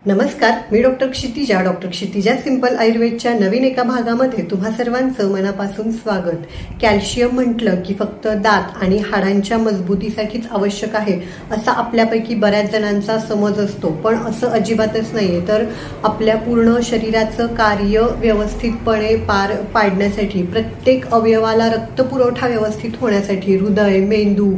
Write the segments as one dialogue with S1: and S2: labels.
S1: नमस्कार, मी doctor Kshitija simple आयुर्वेदच्या नवीन एका भागामध्ये तुम्हा सर्वांचं मनापासून स्वागत। कॅल्शियम म्हटलं की फक्त दात आणि हाडांच्या मजबूतीसाठीच आवश्यक आहे असा आपल्यापैकी बऱ्याच जणांचा समज असतो, पण असं अजिबातच नाहीये। तर आपल्या पूर्ण शरीराचं कार्य व्यवस्थितपणे पार पाडण्यासाठी, प्रत्येक अवयवाला रक्तपुरवठा व्यवस्थित होण्यासाठी, हृदय, मेंदू,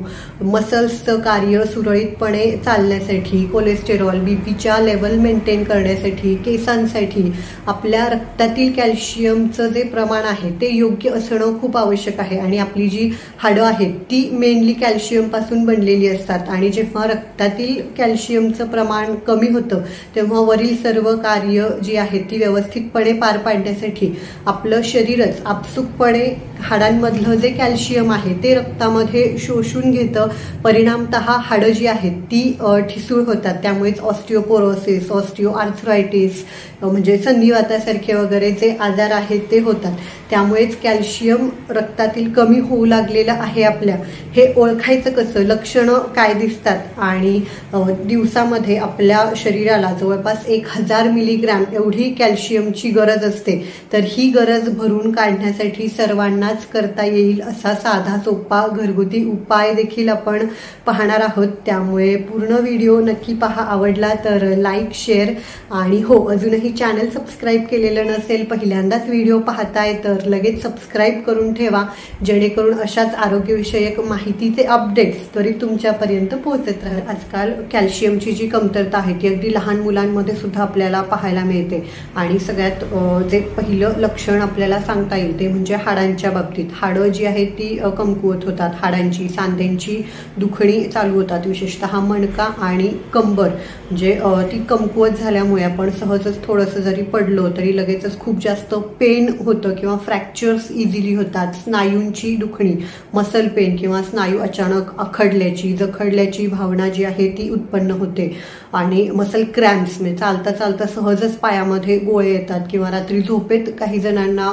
S1: मसल्सचं कार्य सुरळीतपणे चालण्यासाठी, कोलेस्टेरॉल, बीपीच्या लेवल मेंटेन करण्यासाठी, केसांसाठी आपल्या रक्तातील कॅल्शियमचं जे प्रमाण आहे ते योग्य असणं खूप आवश्यक आहे। आणि आपली जी हाडं आहेत ती मेनली कॅल्शियम पासून बनलेली असतात आणि जेव्हा रक्तातील कॅल्शियमचं प्रमाण कमी होतं तेव्हा वरील सर्व कार्य जी आहेत ती व्यवस्थितपणे पार पाडण्यासाठी आपलं शरीरच आपसुकपणे हाडांमधलं जे कॅल्शियम आहे ते रक्तामध्ये शोषून घेतं। परिणामतः हाडं जी आहेत ती ठिसूळ होतात, त्यामुळेच ऑस्टिओपोरोसिस, ऑस्टिओआर्थरायटिस म्हणजे संधिवातासारखे वगैरे जे आजार आहेत ते होतात। त्यामुळेच कॅल्शियम रक्तातील कमी होऊ लागलेलं आहे आपल्या, हे ओळखायचं कसं, लक्षणं काय दिसतात। आणि दिवसामध्ये आपल्या शरीराला जवळपास 1000 मिलीग्रॅम एवढी कॅल्शियमची गरज असते। तर ही गरज भरून काढण्यासाठी सर्वांनाच करता येईल असा साधा सोपा घरगुती उपाय देखील आपण पाहणार आहोत। त्यामुळे पूर्ण व्हिडिओ नक्की पहा। आवडला तर लाईक, शेअर आणि हो, अजूनही चॅनल सबस्क्राईब केलेलं नसेल, पहिल्यांदाच व्हिडिओ पाहताय तर लगेच सबस्क्राईब करून ठेवा, जेणेकरून अशाच आरोग्यविषयक माहितीचे अपडेट्स त्वरित तुमच्यापर्यंत पोहोचत राहतील। आजकाल कॅल्शियमची जी कमतरता आहे ती अगदी लहान मुलांमध्ये सुद्धा आपल्याला पाहायला मिळते आणि सगळ्यात जे पहिलं लक्षण आपल्याला सांगता येईल ते म्हणजे हाडांच्या बाबतीत। हाडं जी आहेत ती कमकुवत होतात, हाडांची, सांध्यांची दुखणी चालू होतात, विशेषतः मणका आणि कंबर म्हणजे ती कमकुवत झाल्यामुळे आपण सहजच थोडंसं जरी पडलो तरी लगेचच खूप जास्त पेन होतं किंवा फ्रॅक्चर्स इझिली होतात। स्नायूंची दुखणी, मसल पेन किंवा स्नायू अचानक आखडल्याची, जखडल्याची भावना जी आहे ती उत्पन्न होते आणि मसल क्रॅम्प्स म्हणजे चालता चालता सहजच पायामध्ये गोळे येतात किंवा रात्री झोपेत काही जणांना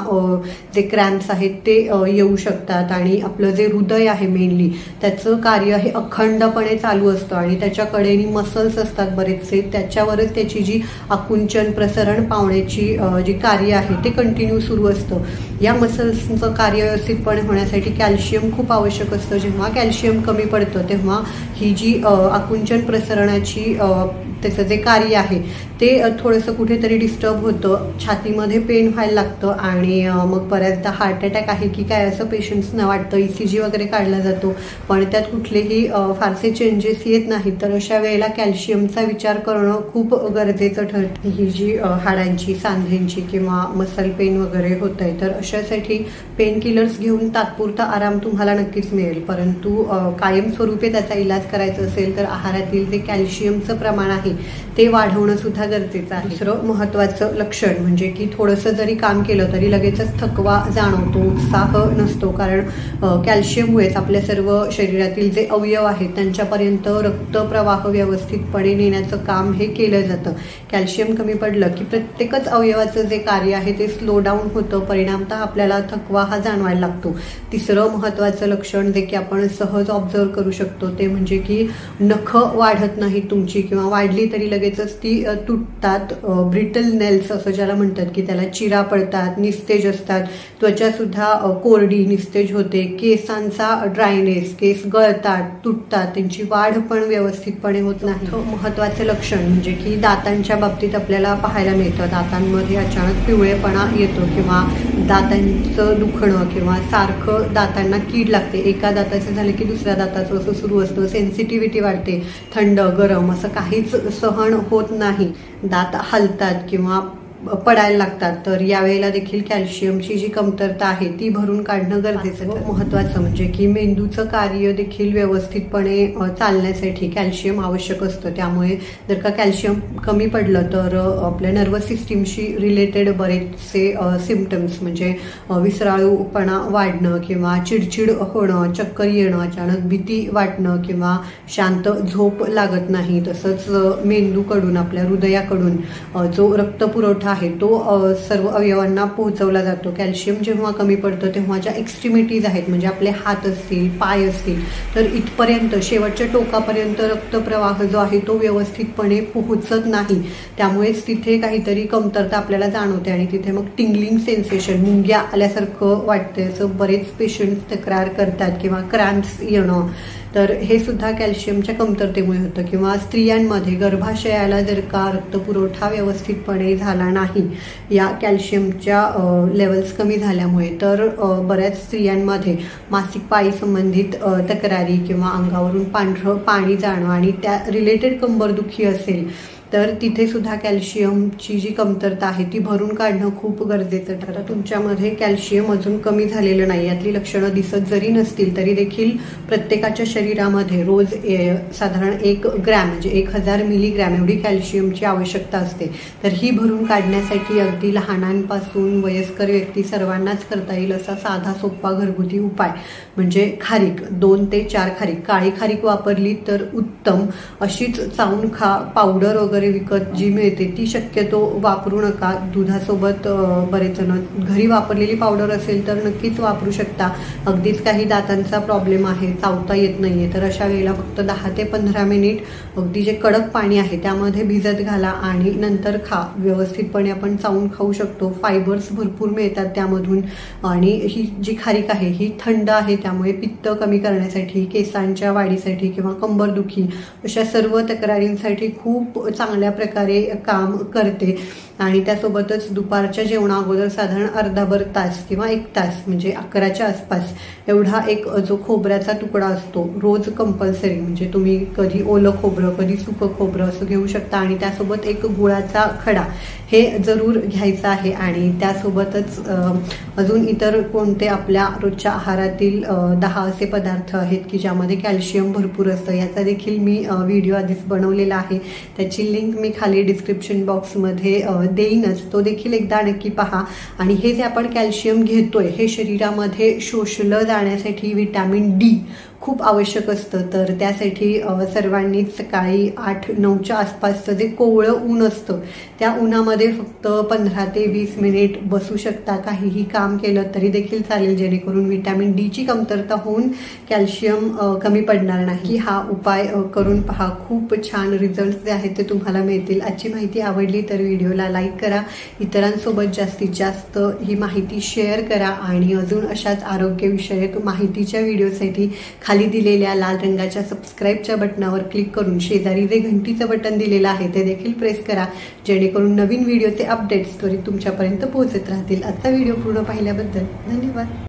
S1: जे क्रॅम्प्स आहेत ते येऊ शकतात। आणि आपलं जे हृदय आहे मेनली त्याचं कार्य हे अखंडपणे चालू असतं आणि त्याच्याकडे मसल्स असतात बरेचसे, त्याच्यावरच त्याची जी आकुंचन, प्रसरण पावण्याची जी कार्य आहे ते कंटिन्यू सुरू असतं। या मसल्सचं कार्य व्यवस्थितपणे होण्यासाठी कॅल्शियम खूप आवश्यक असतं। जेव्हा कॅल्शियम कमी पडतं तेव्हा ही जी आकुंचन प्रसरणाची त्याचं जे कार्य आहे ते थोडंसं कुठेतरी डिस्टर्ब होतं, छातीमध्ये पेन व्हायला लागतं आणि मग बऱ्याचदा हार्ट अटॅक आहे की काय असं पेशंट्सना वाटतं। ECG वगैरे काढला जातो पण त्यात कुठलेही फारसे चेंजेस येत नाहीत। तर अशा वेळेला कॅल्शियमचा विचार करणं खूप गरजेचं ठरतं। ही जी हाडांची, सांध्यांची किंवा मसल पेन वगैरे होत आहे तर अशासाठी पेन किलर्स घेऊन तात्पुरता आराम तुम्हाला नक्कीच मिळेल, परंतु कायमस्वरूपी त्याचा इलाज करायचा असेल तर आहारातील जे कॅल्शियमचं प्रमाण आहे ते वाढवणं सुद्धा गरजेचं आहे। दुसरं महत्त्वाचं लक्षण म्हणजे की थोडंसं जरी काम केलं तरी लगेचच थकवा जाणवतो, उत्साह नसतो, कारण कॅल्शियममुळेच आपल्या सर्व शरीरातील जे अवयव आहेत त्यांच्यापर्यंत रक्तप्रवाह व्यवस्थितपणे नेण्याचं काम हे केलं जातं। कॅल्शियम कमी पडलं की प्रत्येकच अवयवाचं जे कार्य आहे ते स्लो डाऊन होतं, परिणामतः आपल्याला थकवा हा जाणवायला लागतो। तिसरं महत्त्वाचं लक्षण जे की आपण सहज ऑब्झर्व करू शकतो ते म्हणजे की नखं वाढत नाहीत तुमची किंवा वाढली तरी लगेचच ती तुटतात। ब्रिटल नेल्स असं ज्याला म्हणतात की त्याला चिरा पडतात, निस्तेज असतात, त्वचा सुद्धा कोरडी निस्तेज होते, केसांचा ड्रायनेस, केस गळतात, तुटतात, त्यांची वाढ पण व्यवस्थितपणे होत नाही। महत्त्वाचे लक्षण म्हणजे की दातांच्या बाबतीत आपल्याला पाहायला मिळतं, दातांमध्ये अचानक पिवळेपणा येतो किंवा दातांचं दुखणं किंवा सारखं दातांना कीड लागते, एका दाताचं झालं की दुसऱ्या दाताचं असं सुरू असतं, सेन्सिटिव्हिटी वाढते, थंड गरम असं काहीच सहन होत नाही, दात हलतात किंवा पडायला लागतात। तर यावेळेला देखील कॅल्शियमची जी कमतरता आहे ती भरून काढणं गरजेचं आहे। महत्त्वाचं म्हणजे की मेंदूचं कार्य देखील व्यवस्थितपणे चालण्यासाठी कॅल्शियम आवश्यक असतं। त्यामुळे जर का कॅल्शियम कमी पडलं तर आपल्या नर्वस सिस्टीमशी रिलेटेड बरेचसे सिम्पटम्स म्हणजे विसराळूपणा वाढणं किंवा चिडचिड होणं, चक्कर येणं, अचानक भीती वाटणं किंवा शांत झोप लागत नाही, तसंच मेंदूकडून, आपल्या हृदयाकडून जो रक्तपुरवठा आहे तो सर्व अवयवांना पोहोचवला जातो। कॅल्शियम जेव्हा कमी पडतं तेव्हा ज्या एक्स्ट्रीमिटीज आहेत म्हणजे आपले हात असतील, पाय असतील, तर इथपर्यंत शेवटच्या टोकापर्यंत रक्तप्रवाह जो आहे तो व्यवस्थितपणे पोहोचत नाही। त्यामुळेच तिथे काहीतरी कमतरता आपल्याला जाणवते आणि तिथे मग टिंगलिंग सेन्सेशन, मुंग्या आल्यासारखं वाटते असं बरेच पेशंट्स तक्रार करतात किंवा क्रॅम्प्स येणं, तर हे सुद्धा कॅल्शियमच्या कमतरतेमुळे होतं। किंवा स्त्रियांमध्ये गर्भाशयाला जर का रक्तपुरवठा व्यवस्थितपणे झाला नाही या कॅल्शियमच्या लेवल्स कमी झाल्यामुळे, तर बऱ्याच स्त्रियांमध्ये मासिक पाळी संबंधित तक्रारी किंवा अंगावरून पांढरं पाणी जाणं आणि त्या रिलेटेड कंबरदुखी असेल तर तिथे सुद्धा कॅल्शियमची जी कमतरता आहे ती भरून काढणं खूप गरजेचं ठरतं। तुमच्यामध्ये कॅल्शियम अजून कमी झालेलं नाही यातली लक्षणं दिसत जरी नसतील तरी देखील प्रत्येकाच्या शरीरामध्ये रोज साधारण 1 ग्रॅम म्हणजे 1000 मिलीग्रॅम एवढी कॅल्शियमची आवश्यकता असते। तर ही भरून काढण्यासाठी अगदी लहानांपासून वयस्कर व्यक्ती सर्वांनाच करता येईल असा साधा सोपा घरगुती उपाय म्हणजे खारीक, 2 ते 4 खारीक, काळी खारीक वापरली तर उत्तम। अशीच चावून खा पावडर वगैरे विकत जी मिळते ती शक्यतो वापरू नका। दुधासोबत बरेच जण घरी वापरलेली पावडर असेल तर नक्कीच वापरू शकता। अगदीच काही दातांचा प्रॉब्लेम आहे, चावता येत नाहीये, तर अशा वेळेला फक्त 10 ते 15 मिनिट अगदी जे कडक पाणी आहे त्यामध्ये भिजत घाला आणि नंतर खा। व्यवस्थितपणे आपण चावून खाऊ शकतो, फायबर्स भरपूर मिळतात त्यामधून आणि ही जी खारीक आहे ही थंड आहे त्यामुळे पित्त कमी करण्यासाठी, केसांच्या वाढीसाठी किंवा कंबरदुखी अशा सर्व तक्रारींसाठी खूप चांगल्या प्रकारे काम करते। आणि त्यासोबतच दुपारच्या जेवणा अगोदर साधारण अर्धाभर तास किंवा 1 तास म्हणजे 11च्या आसपास एवढा एक जो खोबऱ्याचा तुकडा असतो रोज कंपल्सरी, म्हणजे तुम्ही कधी ओलं खोबरं कधी सुकं खोबरं असं घेऊ शकता आणि त्यासोबत एक गुळाचा खडा हे जरूर घ्यायचं आहे। आणि त्यासोबतच अजून इतर कोणते आपल्या रोजच्या आहारातील 10 असे पदार्थ आहेत की ज्यामध्ये कॅल्शियम भरपूर असतं, याचा देखील मी व्हिडिओ आधीच बनवलेला आहे, त्याची लिंक मी खाली डिस्क्रिप्शन बॉक्समध्ये देईनच, तो देखील एकदा नक्की पहा। आणि हे जे आपण कॅल्शियम घेतोय हे शरीरामध्ये शोषलं जाण्यासाठी व्हिटॅमिन डी खूप आवश्यक असतं, तर त्यासाठी सर्वांनीच सकाळी 8-9च्या आसपासचं जे कोवळं ऊन असतं त्या उन्हामध्ये फक्त 15 ते 20 मिनिट बसू शकता। काहीही काम केलं तरी देखील चालेल जेणेकरून व्हिटॅमिन डीची कमतरता होऊन कॅल्शियम कमी पडणार नाही। हा उपाय करून पहा, खूप छान रिझल्ट जे आहेत ते तुम्हाला मिळतील। आजची माहिती आवडली तर व्हिडिओला लाईक करा, इतरांसोबत जास्तीत जास्त ही माहिती शेअर करा आणि अजून अशाच आरोग्यविषयक माहितीच्या व्हिडिओसाठी खाली दिलेल्या लाल रंगाच्या सबस्क्राईबच्या बटनावर क्लिक करून शेजारी जे घंटीचं बटन दिलेलं आहे ते देखील प्रेस करा जेणेकरून नवीन व्हिडिओचे अपडेट्स त्वरित तुमच्यापर्यंत पोहोचत राहतील। आजचा व्हिडिओ पूर्ण पाहिल्याबद्दल धन्यवाद।